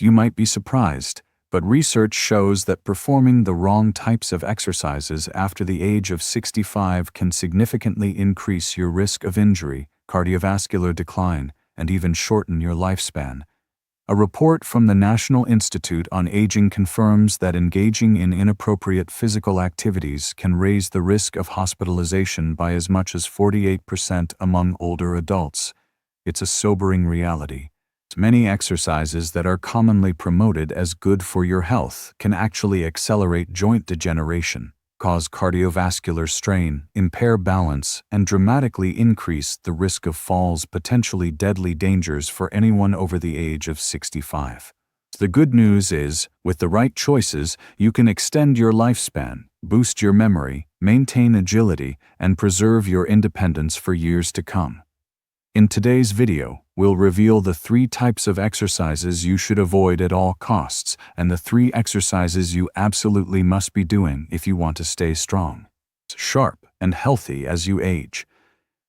You might be surprised, but research shows that performing the wrong types of exercises after the age of 65 can significantly increase your risk of injury, cardiovascular decline, and even shorten your lifespan. A report from the National Institute on Aging confirms that engaging in inappropriate physical activities can raise the risk of hospitalization by as much as 48% among older adults. It's a sobering reality. Many exercises that are commonly promoted as good for your health can actually accelerate joint degeneration, cause cardiovascular strain, impair balance, and dramatically increase the risk of falls, potentially deadly dangers for anyone over the age of 65. The good news is, with the right choices, you can extend your lifespan, boost your memory, maintain agility, and preserve your independence for years to come. In today's video, we'll reveal the 3 types of exercises you should avoid at all costs and the 3 exercises you absolutely must be doing if you want to stay strong, sharp, and healthy as you age.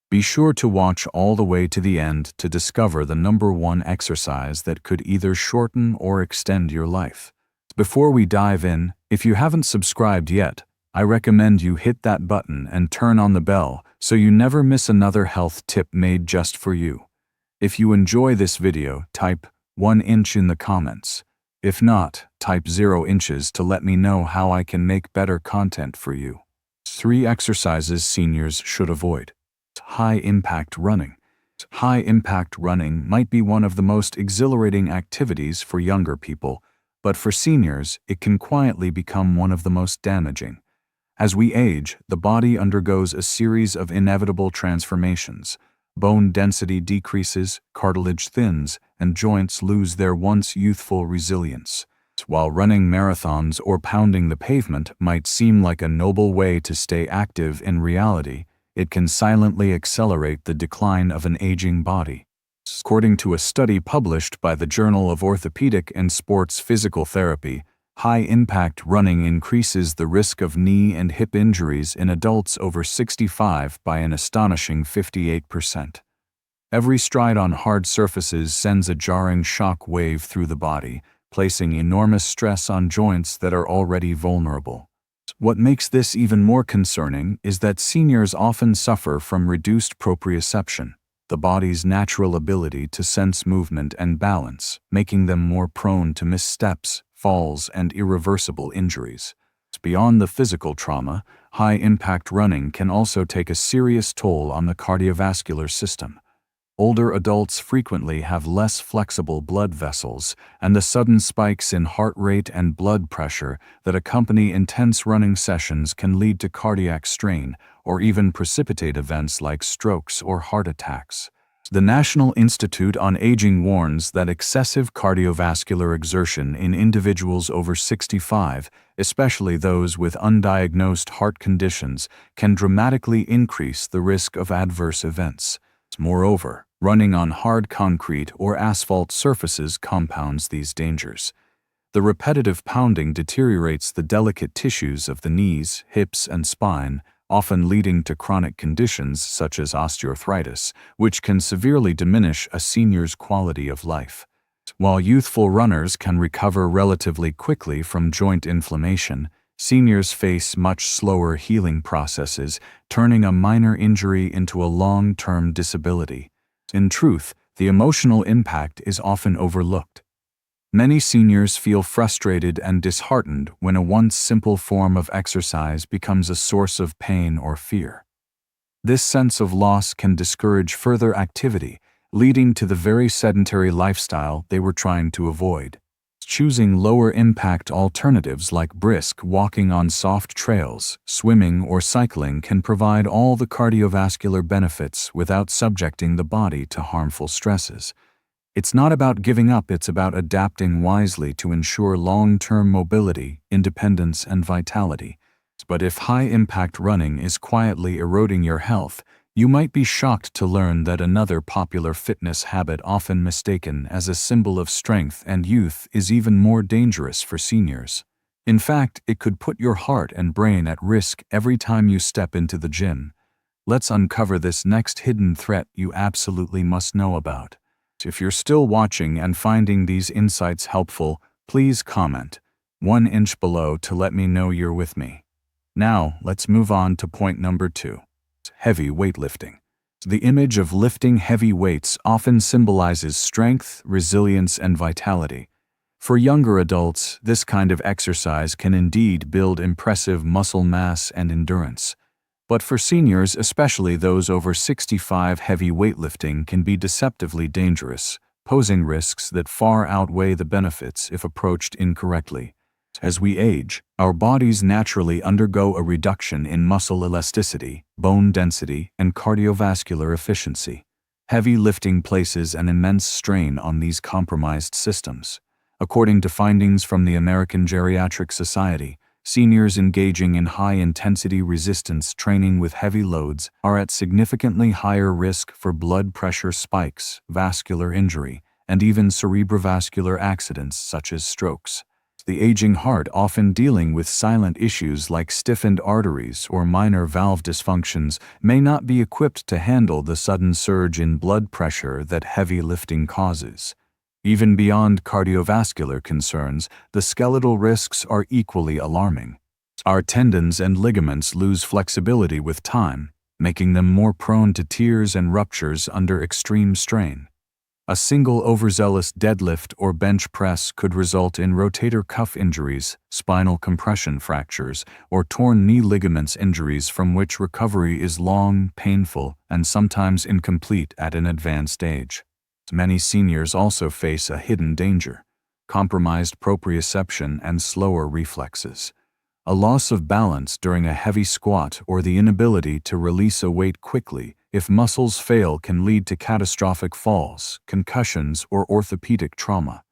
Be sure to watch all the way to the end to discover the number 1 exercise that could either shorten or extend your life. Before we dive in, if you haven't subscribed yet, I recommend you hit that button and turn on the bell so you never miss another health tip made just for you. If you enjoy this video, type 1 inch in the comments. If not, type 0 inches to let me know how I can make better content for you. 3 exercises seniors should avoid. High-impact running. High-impact running might be one of the most exhilarating activities for younger people, but for seniors, it can quietly become one of the most damaging. As we age, the body undergoes a series of inevitable transformations. Bone density decreases, cartilage thins, and joints lose their once youthful resilience. While running marathons or pounding the pavement might seem like a noble way to stay active, in reality, it can silently accelerate the decline of an aging body. According to a study published by the Journal of Orthopedic and Sports Physical Therapy, high-impact running increases the risk of knee and hip injuries in adults over 65 by an astonishing 58%. Every stride on hard surfaces sends a jarring shock wave through the body, placing enormous stress on joints that are already vulnerable. What makes this even more concerning is that seniors often suffer from reduced proprioception, the body's natural ability to sense movement and balance, making them more prone to missteps, falls, and irreversible injuries. Beyond the physical trauma, high-impact running can also take a serious toll on the cardiovascular system. Older adults frequently have less flexible blood vessels, and the sudden spikes in heart rate and blood pressure that accompany intense running sessions can lead to cardiac strain or even precipitate events like strokes or heart attacks. The National Institute on Aging warns that excessive cardiovascular exertion in individuals over 65, especially those with undiagnosed heart conditions, can dramatically increase the risk of adverse events. Moreover, running on hard concrete or asphalt surfaces compounds these dangers. The repetitive pounding deteriorates the delicate tissues of the knees, hips, and spine, often leading to chronic conditions such as osteoarthritis, which can severely diminish a senior's quality of life. While youthful runners can recover relatively quickly from joint inflammation, seniors face much slower healing processes, turning a minor injury into a long-term disability. In truth, the emotional impact is often overlooked. Many seniors feel frustrated and disheartened when a once simple form of exercise becomes a source of pain or fear. This sense of loss can discourage further activity, leading to the very sedentary lifestyle they were trying to avoid. Choosing lower-impact alternatives like brisk walking on soft trails, swimming, or cycling can provide all the cardiovascular benefits without subjecting the body to harmful stresses. It's not about giving up, it's about adapting wisely to ensure long-term mobility, independence, and vitality. But if high-impact running is quietly eroding your health, you might be shocked to learn that another popular fitness habit often mistaken as a symbol of strength and youth is even more dangerous for seniors. In fact, it could put your heart and brain at risk every time you step into the gym. Let's uncover this next hidden threat you absolutely must know about. If you're still watching and finding these insights helpful, please comment 1 inch below to let me know you're with me. Now, let's move on to point number 2. Heavy weightlifting. The image of lifting heavy weights often symbolizes strength, resilience, and vitality. For younger adults, this kind of exercise can indeed build impressive muscle mass and endurance. But for seniors, especially those over 65, heavy weightlifting can be deceptively dangerous, posing risks that far outweigh the benefits if approached incorrectly. As we age, our bodies naturally undergo a reduction in muscle elasticity, bone density, and cardiovascular efficiency. Heavy lifting places an immense strain on these compromised systems. According to findings from the American Geriatric Society, seniors engaging in high-intensity resistance training with heavy loads are at significantly higher risk for blood pressure spikes, vascular injury, and even cerebrovascular accidents such as strokes. The aging heart, often dealing with silent issues like stiffened arteries or minor valve dysfunctions, may not be equipped to handle the sudden surge in blood pressure that heavy lifting causes. Even beyond cardiovascular concerns, the skeletal risks are equally alarming. Our tendons and ligaments lose flexibility with time, making them more prone to tears and ruptures under extreme strain. A single overzealous deadlift or bench press could result in rotator cuff injuries, spinal compression fractures, or torn knee ligaments, injuries from which recovery is long, painful, and sometimes incomplete at an advanced age. Many seniors also face a hidden danger: compromised proprioception and slower reflexes. A loss of balance during a heavy squat or the inability to release a weight quickly if muscles fail can lead to catastrophic falls, concussions, or orthopedic trauma.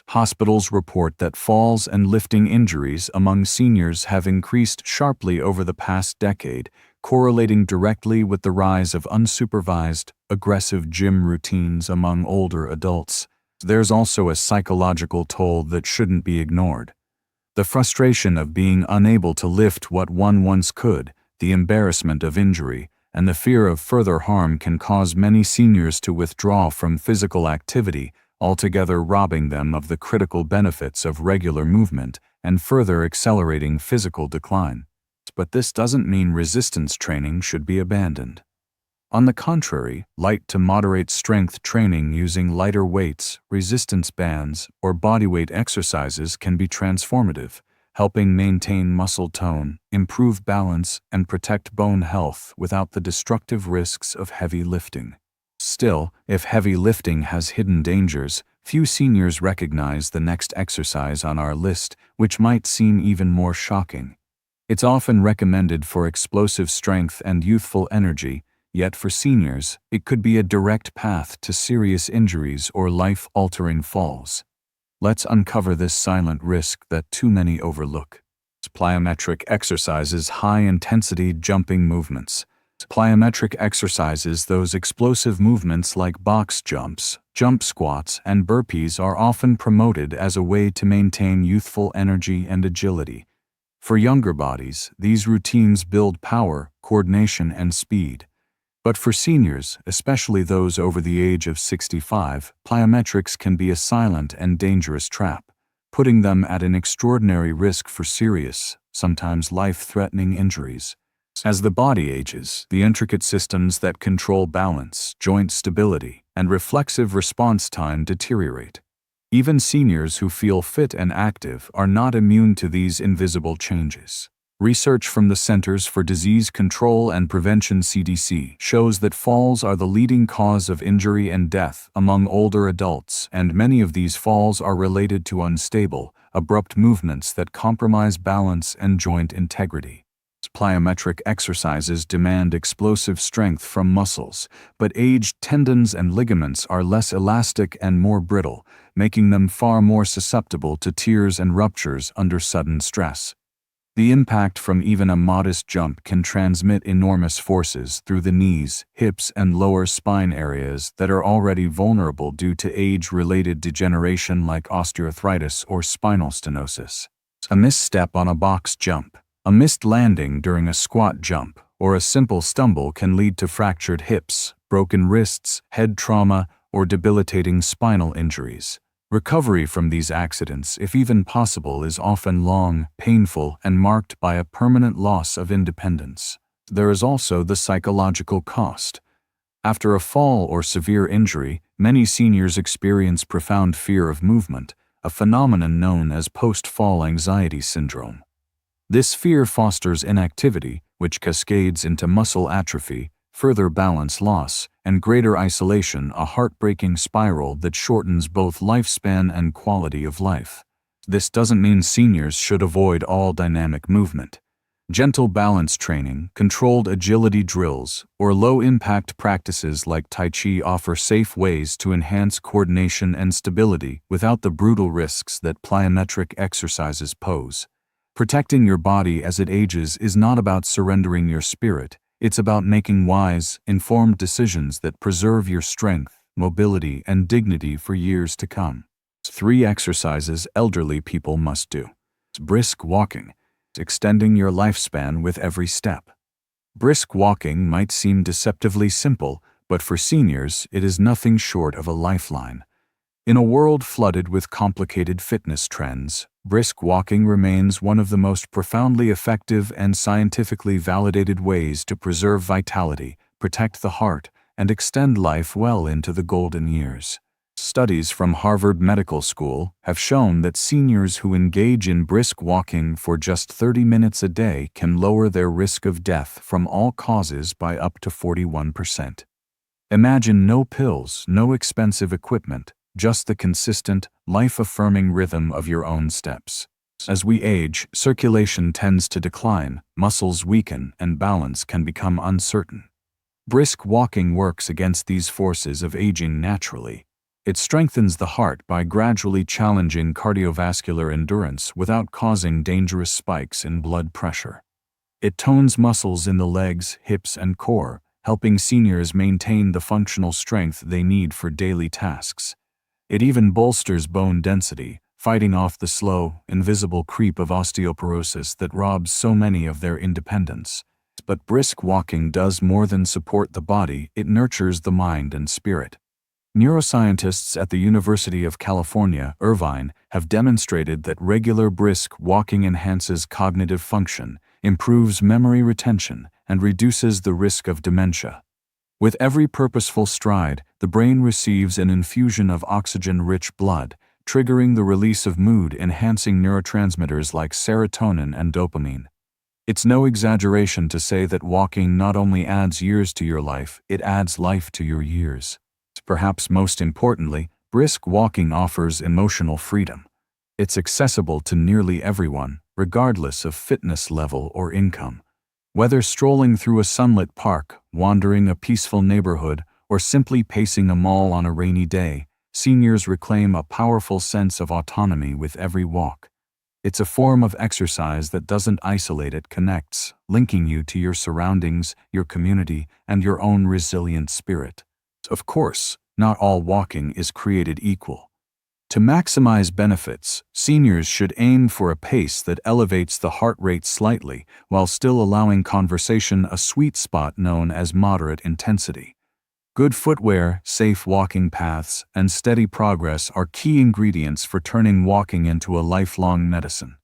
Hospitals report that falls and lifting injuries among seniors have increased sharply over the past decade, correlating directly with the rise of unsupervised, aggressive gym routines among older adults. There's also a psychological toll that shouldn't be ignored. The frustration of being unable to lift what one once could, the embarrassment of injury, and the fear of further harm can cause many seniors to withdraw from physical activity, altogether robbing them of the critical benefits of regular movement and further accelerating physical decline. But this doesn't mean resistance training should be abandoned. On the contrary, light to moderate strength training using lighter weights, resistance bands, or bodyweight exercises can be transformative, helping maintain muscle tone, improve balance, and protect bone health without the destructive risks of heavy lifting. Still, if heavy lifting has hidden dangers, few seniors recognize the next exercise on our list, which might seem even more shocking. It's often recommended for explosive strength and youthful energy, yet for seniors, it could be a direct path to serious injuries or life-altering falls. Let's uncover this silent risk that too many overlook. Plyometric exercises, high-intensity jumping movements. Plyometric exercises, those explosive movements like box jumps, jump squats, and burpees, are often promoted as a way to maintain youthful energy and agility. For younger bodies, these routines build power, coordination, and speed. But for seniors, especially those over the age of 65, plyometrics can be a silent and dangerous trap, putting them at an extraordinary risk for serious, sometimes life-threatening injuries. As the body ages, the intricate systems that control balance, joint stability, and reflexive response time deteriorate. Even seniors who feel fit and active are not immune to these invisible changes. Research from the Centers for Disease Control and Prevention (CDC) shows that falls are the leading cause of injury and death among older adults, and many of these falls are related to unstable, abrupt movements that compromise balance and joint integrity. Plyometric exercises demand explosive strength from muscles, but aged tendons and ligaments are less elastic and more brittle, making them far more susceptible to tears and ruptures under sudden stress. The impact from even a modest jump can transmit enormous forces through the knees, hips, and lower spine areas that are already vulnerable due to age-related degeneration like osteoarthritis or spinal stenosis. A misstep on a box jump, a missed landing during a squat jump, or a simple stumble can lead to fractured hips, broken wrists, head trauma, or debilitating spinal injuries. Recovery from these accidents, if even possible, is often long, painful, and marked by a permanent loss of independence. There is also the psychological cost. After a fall or severe injury, many seniors experience profound fear of movement, a phenomenon known as post-fall anxiety syndrome. This fear fosters inactivity, which cascades into muscle atrophy, further balance loss, and greater isolation, a heartbreaking spiral that shortens both lifespan and quality of life. This doesn't mean seniors should avoid all dynamic movement. Gentle balance training, controlled agility drills, or low-impact practices like Tai Chi offer safe ways to enhance coordination and stability without the brutal risks that plyometric exercises pose. Protecting your body as it ages is not about surrendering your spirit. It's about making wise, informed decisions that preserve your strength, mobility, and dignity for years to come. 3 exercises elderly people must do. Brisk walking, extending your lifespan with every step. Brisk walking might seem deceptively simple, but for seniors, it is nothing short of a lifeline. In a world flooded with complicated fitness trends, brisk walking remains one of the most profoundly effective and scientifically validated ways to preserve vitality, protect the heart, and extend life well into the golden years. Studies from Harvard Medical School have shown that seniors who engage in brisk walking for just 30 minutes a day can lower their risk of death from all causes by up to 41%. Imagine no pills, no expensive equipment, just the consistent, life-affirming rhythm of your own steps. As we age, circulation tends to decline, muscles weaken, and balance can become uncertain. Brisk walking works against these forces of aging naturally. It strengthens the heart by gradually challenging cardiovascular endurance without causing dangerous spikes in blood pressure. It tones muscles in the legs, hips, and core, helping seniors maintain the functional strength they need for daily tasks. It even bolsters bone density, fighting off the slow, invisible creep of osteoporosis that robs so many of their independence. But brisk walking does more than support the body, it nurtures the mind and spirit. Neuroscientists at the University of California, Irvine, have demonstrated that regular brisk walking enhances cognitive function, improves memory retention, and reduces the risk of dementia. With every purposeful stride, the brain receives an infusion of oxygen-rich blood, triggering the release of mood-enhancing neurotransmitters like serotonin and dopamine. It's no exaggeration to say that walking not only adds years to your life, it adds life to your years. Perhaps most importantly, brisk walking offers emotional freedom. It's accessible to nearly everyone, regardless of fitness level or income. Whether strolling through a sunlit park, wandering a peaceful neighborhood, or simply pacing a mall on a rainy day, seniors reclaim a powerful sense of autonomy with every walk. It's a form of exercise that doesn't isolate, it connects, linking you to your surroundings, your community, and your own resilient spirit. Of course, not all walking is created equal. To maximize benefits, seniors should aim for a pace that elevates the heart rate slightly while still allowing conversation a sweet spot known as moderate intensity. Good footwear, safe walking paths, and steady progress are key ingredients for turning walking into a lifelong medicine.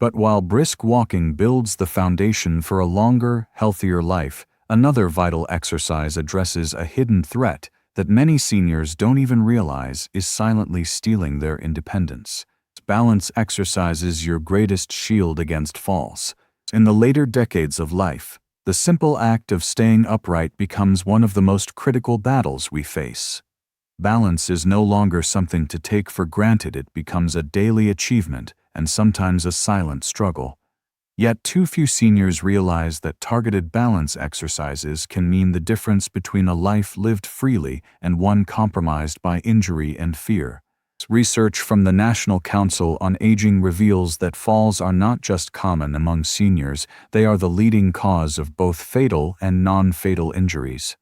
But while brisk walking builds the foundation for a longer, healthier life, another vital exercise addresses a hidden threat that many seniors don't even realize is silently stealing their independence. Balance exercise is your greatest shield against falls. In the later decades of life, the simple act of staying upright becomes one of the most critical battles we face. Balance is no longer something to take for granted, it becomes a daily achievement and sometimes a silent struggle. Yet too few seniors realize that targeted balance exercises can mean the difference between a life lived freely and one compromised by injury and fear. Research from the National Council on Aging reveals that falls are not just common among seniors, they are the leading cause of both fatal and non-fatal injuries.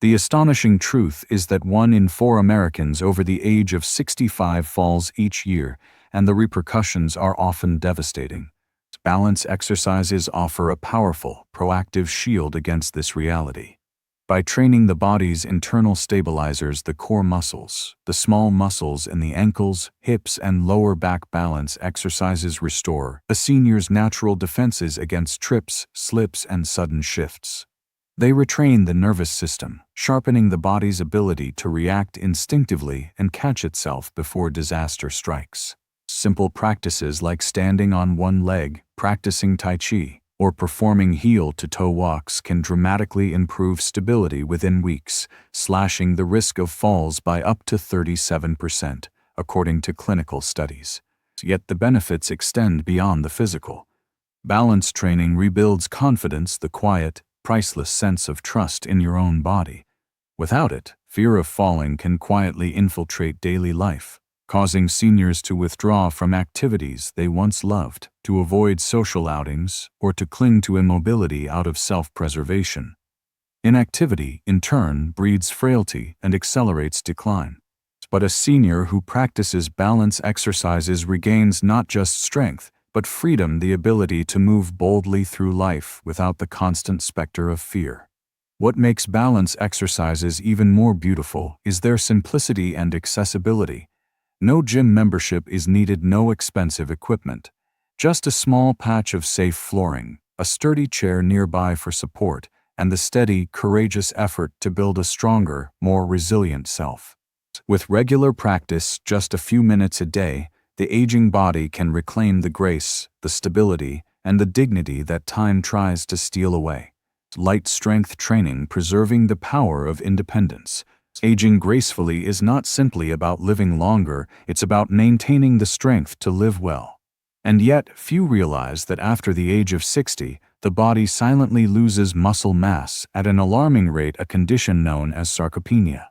The astonishing truth is that 1 in 4 Americans over the age of 65 falls each year, and the repercussions are often devastating. Balance exercises offer a powerful, proactive shield against this reality. By training the body's internal stabilizers, the core muscles, the small muscles in the ankles, hips, and lower back, balance exercises restore a senior's natural defenses against trips, slips, and sudden shifts. They retrain the nervous system, sharpening the body's ability to react instinctively and catch itself before disaster strikes. Simple practices like standing on one leg, practicing Tai Chi, or performing heel-to-toe walks can dramatically improve stability within weeks, slashing the risk of falls by up to 37%, according to clinical studies. Yet the benefits extend beyond the physical. Balance training rebuilds confidence, the quiet, priceless sense of trust in your own body. Without it, fear of falling can quietly infiltrate daily life, causing seniors to withdraw from activities they once loved, to avoid social outings, or to cling to immobility out of self-preservation. Inactivity, in turn, breeds frailty and accelerates decline. But a senior who practices balance exercises regains not just strength, but freedom, the ability to move boldly through life without the constant specter of fear. What makes balance exercises even more beautiful is their simplicity and accessibility. No gym membership is needed, no expensive equipment. Just a small patch of safe flooring, a sturdy chair nearby for support, and the steady, courageous effort to build a stronger, more resilient self. With regular practice, just a few minutes a day, the aging body can reclaim the grace, the stability, and the dignity that time tries to steal away. Light strength training, preserving the power of independence. Aging gracefully is not simply about living longer, it's about maintaining the strength to live well. And yet, few realize that after the age of 60, the body silently loses muscle mass at an alarming rate, a condition known as sarcopenia.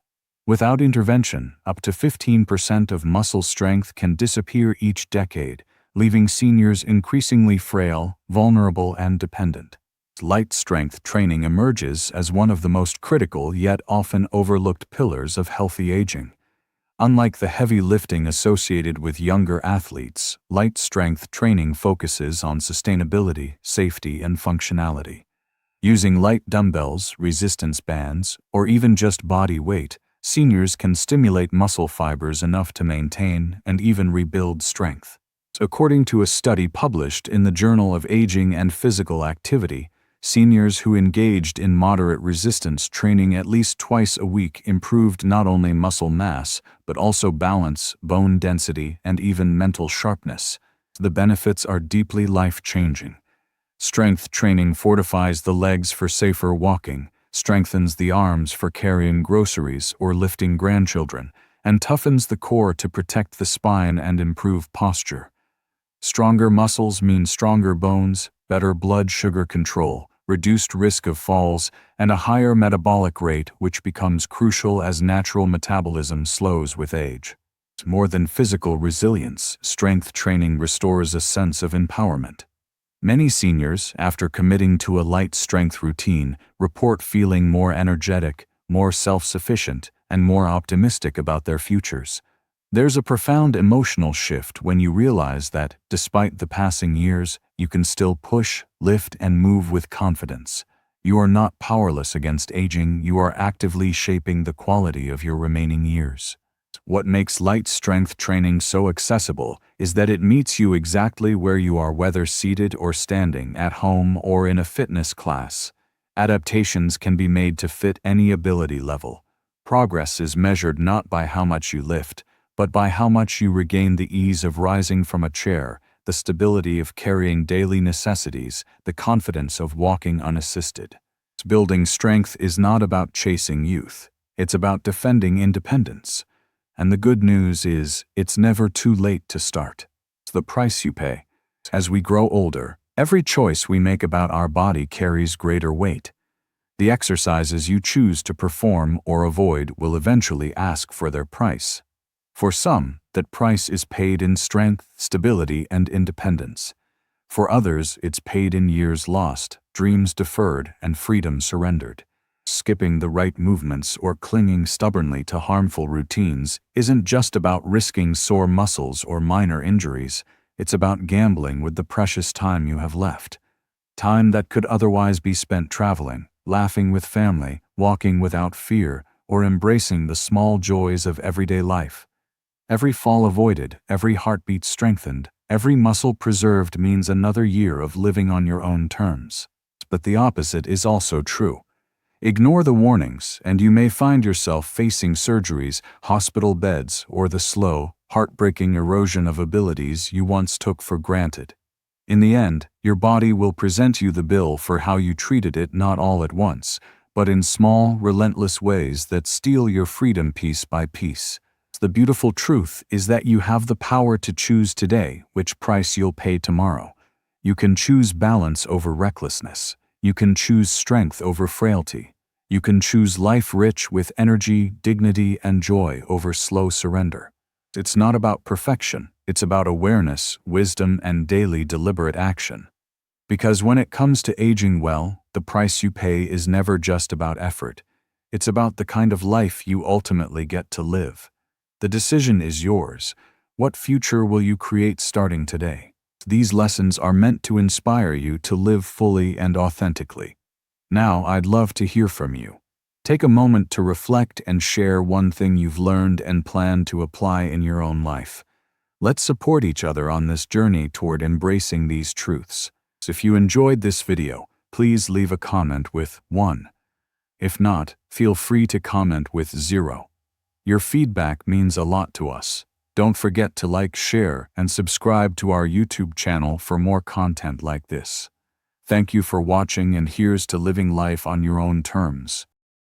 Without intervention, up to 15% of muscle strength can disappear each decade, leaving seniors increasingly frail, vulnerable, and dependent. Light strength training emerges as one of the most critical yet often overlooked pillars of healthy aging. Unlike the heavy lifting associated with younger athletes, light strength training focuses on sustainability, safety, and functionality. Using light dumbbells, resistance bands, or even just body weight, seniors can stimulate muscle fibers enough to maintain and even rebuild strength. According to a study published in the Journal of Aging and Physical Activity, seniors who engaged in moderate resistance training at least twice a week improved not only muscle mass, but also balance, bone density, and even mental sharpness. The benefits are deeply life-changing. Strength training fortifies the legs for safer walking, strengthens the arms for carrying groceries or lifting grandchildren, and toughens the core to protect the spine and improve posture. Stronger muscles mean stronger bones, better blood sugar control, reduced risk of falls, and a higher metabolic rate, which becomes crucial as natural metabolism slows with age. More than physical resilience, strength training restores a sense of empowerment. Many seniors, after committing to a light strength routine, report feeling more energetic, more self-sufficient, and more optimistic about their futures. There's a profound emotional shift when you realize that, despite the passing years, you can still push, lift, and move with confidence. You are not powerless against aging, you are actively shaping the quality of your remaining years. What makes light strength training so accessible is that it meets you exactly where you are, whether seated or standing, at home or in a fitness class. Adaptations can be made to fit any ability level. Progress is measured not by how much you lift, but by how much you regain the ease of rising from a chair, the stability of carrying daily necessities, the confidence of walking unassisted. Building strength is not about chasing youth, it's about defending independence. And the good news is, it's never too late to start. It's the price you pay. As we grow older, every choice we make about our body carries greater weight. The exercises you choose to perform or avoid will eventually ask for their price. For some, that price is paid in strength, stability, and independence. For others, it's paid in years lost, dreams deferred, and freedom surrendered. Skipping the right movements or clinging stubbornly to harmful routines isn't just about risking sore muscles or minor injuries, it's about gambling with the precious time you have left. Time that could otherwise be spent traveling, laughing with family, walking without fear, or embracing the small joys of everyday life. Every fall avoided, every heartbeat strengthened, every muscle preserved means another year of living on your own terms. But the opposite is also true. Ignore the warnings, and you may find yourself facing surgeries, hospital beds, or the slow, heartbreaking erosion of abilities you once took for granted. In the end, your body will present you the bill for how you treated it, not all at once, but in small, relentless ways that steal your freedom piece by piece. The beautiful truth is that you have the power to choose today which price you'll pay tomorrow. You can choose balance over recklessness. You can choose strength over frailty. You can choose life rich with energy, dignity, and joy over slow surrender. It's not about perfection, it's about awareness, wisdom, and daily deliberate action. Because when it comes to aging well, the price you pay is never just about effort. It's about the kind of life you ultimately get to live. The decision is yours. What future will you create starting today? These lessons are meant to inspire you to live fully and authentically. Now, I'd love to hear from you. Take a moment to reflect and share one thing you've learned and plan to apply in your own life. Let's support each other on this journey toward embracing these truths. If you enjoyed this video, please leave a comment with 1. If not, feel free to comment with 0. Your feedback means a lot to us. Don't forget to like, share, and subscribe to our YouTube channel for more content like this. Thank you for watching, and here's to living life on your own terms.